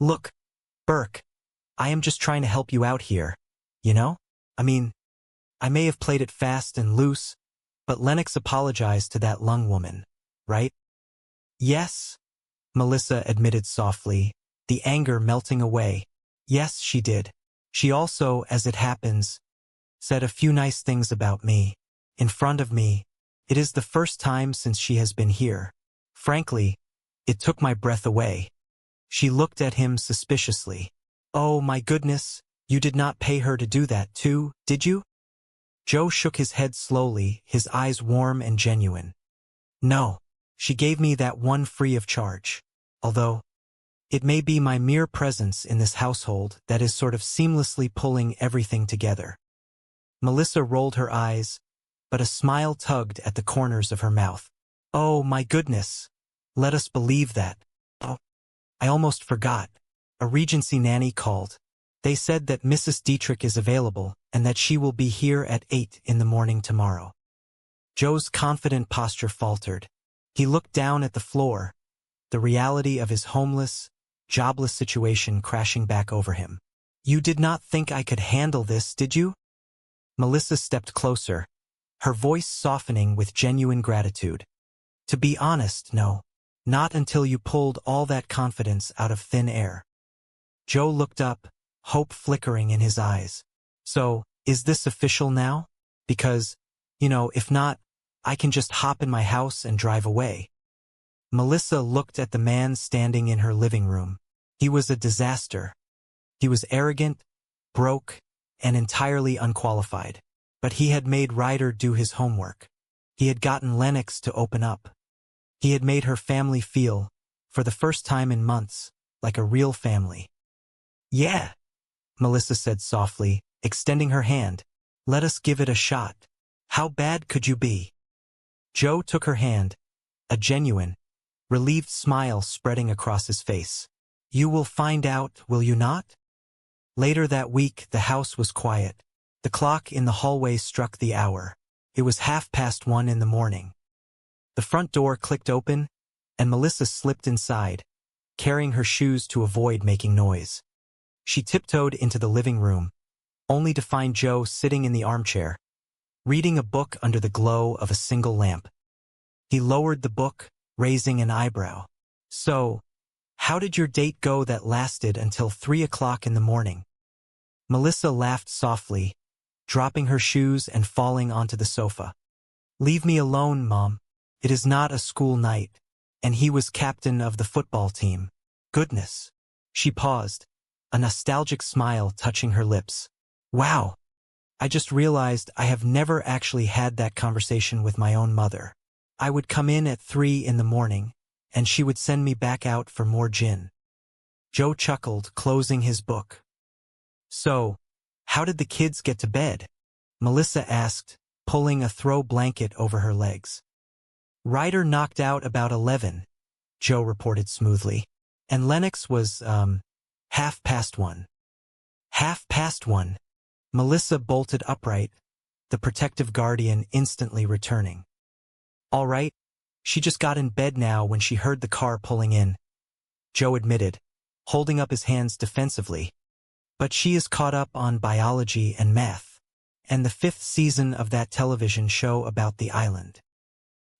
Look, Burke, I am just trying to help you out here, you know? I mean, I may have played it fast and loose, but Lennox apologized to that Lung woman, right? Yes, Melissa admitted softly, the anger melting away. Yes, she did. She also, as it happens, said a few nice things about me. In front of me. It is the first time since she has been here. Frankly, it took my breath away. She looked at him suspiciously. Oh my goodness, you did not pay her to do that too, did you? Joe shook his head slowly, his eyes warm and genuine. No, she gave me that one free of charge. Although, it may be my mere presence in this household that is sort of seamlessly pulling everything together. Melissa rolled her eyes, but a smile tugged at the corners of her mouth. Oh my goodness, let us believe that. Oh, I almost forgot. A Regency nanny called. They said that Mrs. Dietrich is available and that she will be here at 8 in the morning tomorrow. Joe's confident posture faltered. He looked down at the floor, the reality of his homeless, jobless situation crashing back over him. You did not think I could handle this, did you? Melissa stepped closer, her voice softening with genuine gratitude. To be honest, no. Not until you pulled all that confidence out of thin air. Joe looked up, hope flickering in his eyes. So, is this official now? Because, if not, I can just hop in my house and drive away. Melissa looked at the man standing in her living room. He was a disaster. He was arrogant, broke, and entirely unqualified. But he had made Ryder do his homework. He had gotten Lennox to open up. He had made her family feel, for the first time in months, like a real family. Yeah, Melissa said softly, extending her hand. Let us give it a shot. How bad could you be? Joe took her hand, a genuine, relieved smile spreading across his face. You will find out, will you not? Later that week, the house was quiet. The clock in the hallway struck the hour. It was 1:30 in the morning. The front door clicked open, and Melissa slipped inside, carrying her shoes to avoid making noise. She tiptoed into the living room, only to find Joe sitting in the armchair, reading a book under the glow of a single lamp. He lowered the book, raising an eyebrow. So, how did your date go that lasted until 3 o'clock in the morning? Melissa laughed softly, dropping her shoes and falling onto the sofa. Leave me alone, Mom. It is not a school night, and he was captain of the football team. Goodness. She paused, a nostalgic smile touching her lips. Wow. I just realized I have never actually had that conversation with my own mother. I would come in at 3 in the morning, and she would send me back out for more gin. Joe chuckled, closing his book. So, how did the kids get to bed? Melissa asked, pulling a throw blanket over her legs. Ryder knocked out about 11, Joe reported smoothly. And Lennox was, 1:30. 1:30. Melissa bolted upright, the protective guardian instantly returning. All right, she just got in bed now when she heard the car pulling in, Joe admitted, holding up his hands defensively. But she is caught up on biology and math, and the 5th season of that television show about the island.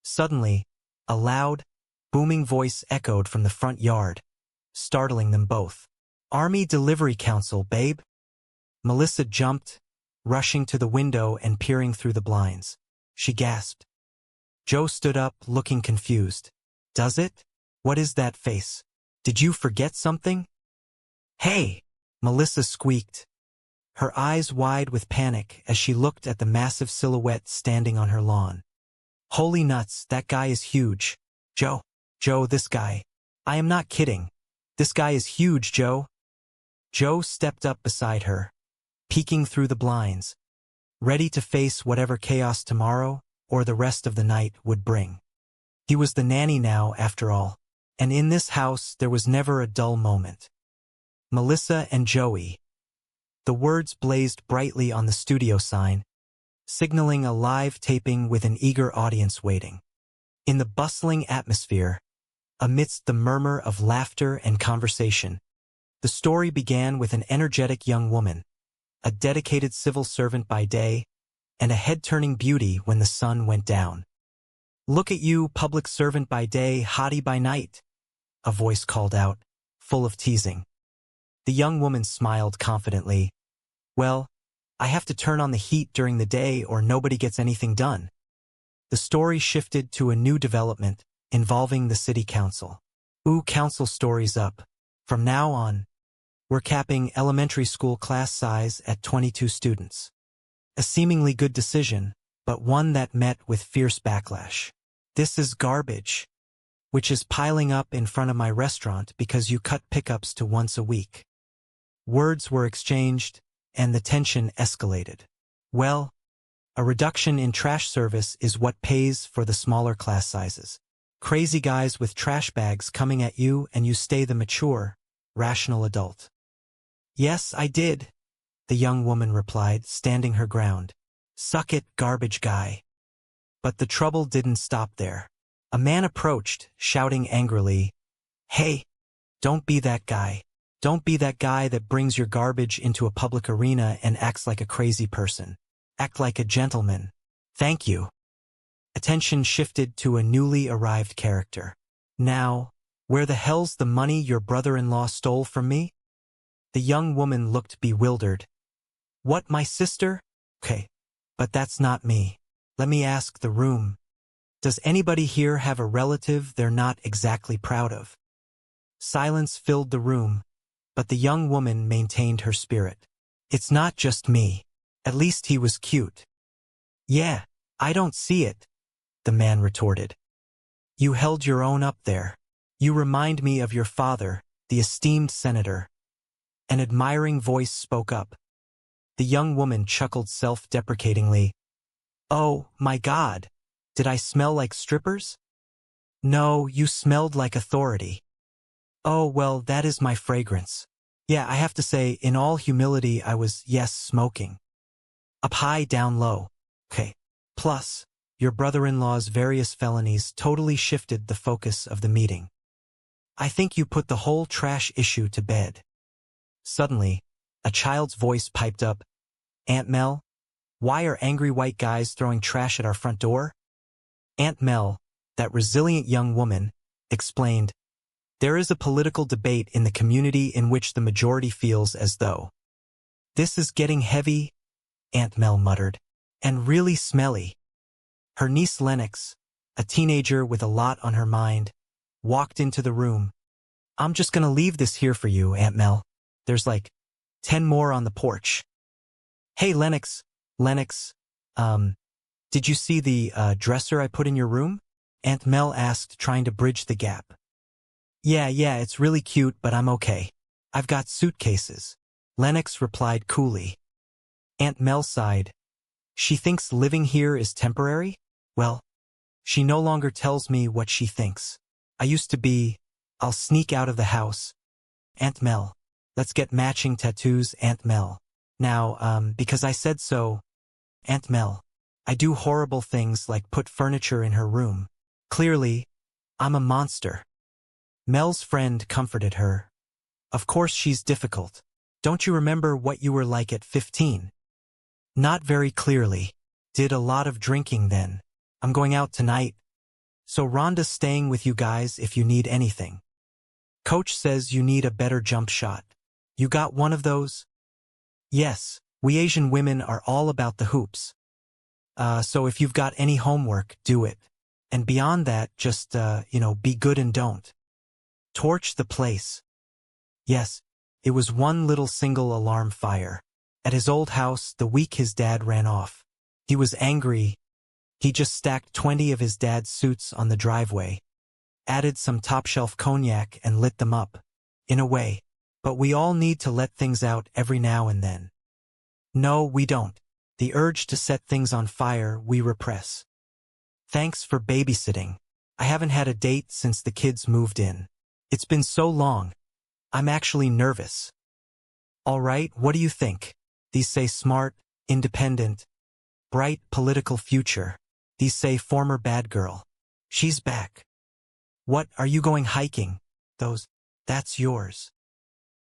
Suddenly, a loud, booming voice echoed from the front yard, startling them both. Army Delivery Council, babe. Melissa jumped, rushing to the window and peering through the blinds. She gasped. Joe stood up, looking confused. Does it? What is that face? Did you forget something? Hey! Melissa squeaked, her eyes wide with panic as she looked at the massive silhouette standing on her lawn. Holy nuts, that guy is huge. Joe, this guy. I am not kidding. This guy is huge, Joe. Joe stepped up beside her, peeking through the blinds, ready to face whatever chaos tomorrow or the rest of the night would bring. He was the nanny now, after all, and in this house there was never a dull moment. Melissa and Joey. The words blazed brightly on the studio sign, signaling a live taping with an eager audience waiting. In the bustling atmosphere, amidst the murmur of laughter and conversation, The story began with an energetic young woman, a dedicated civil servant by day, and a head-turning beauty when the sun went down. "Look at you, public servant by day, hottie by night," a voice called out, full of teasing. The young woman smiled confidently. "Well, I have to turn on the heat during the day or nobody gets anything done." The story shifted to a new development involving the city council. "Ooh, council stories up. From now on, we're capping elementary school class size at 22 students." A seemingly good decision, but one that met with fierce backlash. "This is garbage, which is piling up in front of my restaurant because you cut pickups to once a week." Words were exchanged, and the tension escalated. "Well, a reduction in trash service is what pays for the smaller class sizes. Crazy guys with trash bags coming at you and you stay the mature, rational adult." "Yes, I did," the young woman replied, standing her ground. "Suck it, garbage guy." But the trouble didn't stop there. A man approached, shouting angrily, "Hey, don't be that guy. Don't be that guy that brings your garbage into a public arena and acts like a crazy person. Act like a gentleman. Thank you." Attention shifted to a newly arrived character. "Now, where the hell's the money your brother-in-law stole from me?" The young woman looked bewildered. "What, my sister? Okay, but that's not me. Let me ask the room. Does anybody here have a relative they're not exactly proud of?" Silence filled the room, but the young woman maintained her spirit. "It's not just me. At least he was cute." "Yeah, I don't see it," the man retorted. "You held your own up there. You remind me of your father, the esteemed senator." An admiring voice spoke up. The young woman chuckled self-deprecatingly. "Oh, my God. Did I smell like strippers?" "No, you smelled like authority." "Oh, well, that is my fragrance. Yeah, I have to say, in all humility, I was, yes, smoking. Up high, down low. Okay. Plus, your brother-in-law's various felonies totally shifted the focus of the meeting. I think you put the whole trash issue to bed." Suddenly, a child's voice piped up, "Aunt Mel, why are angry white guys throwing trash at our front door?" Aunt Mel, that resilient young woman, explained, "There is a political debate in the community in which the majority feels as though." "This is getting heavy," Aunt Mel muttered, "and really smelly." Her niece Lennox, a teenager with a lot on her mind, walked into the room. "I'm just gonna leave this here for you, Aunt Mel. There's like 10 more on the porch." "Hey, Lennox, did you see the dresser I put in your room?" Aunt Mel asked, trying to bridge the gap. Yeah, it's really cute, but I'm okay. I've got suitcases," Lennox replied coolly. Aunt Mel sighed. "She thinks living here is temporary? Well, she no longer tells me what she thinks. I used to be, I'll sneak out of the house. Aunt Mel, let's get matching tattoos, Aunt Mel. Now, because I said so, Aunt Mel, I do horrible things like put furniture in her room. Clearly, I'm a monster." Mel's friend comforted her. "Of course she's difficult. Don't you remember what you were like at 15? "Not very clearly. Did a lot of drinking then. I'm going out tonight. So Rhonda's staying with you guys if you need anything. Coach says you need a better jump shot. You got one of those?" "Yes, we Asian women are all about the hoops. So if you've got any homework, do it. And beyond that, just, be good and don't torch the place." Yes, it was one little single alarm fire. At his old house, the week his dad ran off. He was angry. He just stacked 20 of his dad's suits on the driveway, added some top-shelf cognac and lit them up. In a way. But we all need to let things out every now and then. No, we don't. The urge to set things on fire we repress. Thanks for babysitting. I haven't had a date since the kids moved in. It's been so long. I'm actually nervous. All right, what do you think? These say smart, independent, bright political future. These say former bad girl. She's back. What, are you going hiking? That's yours.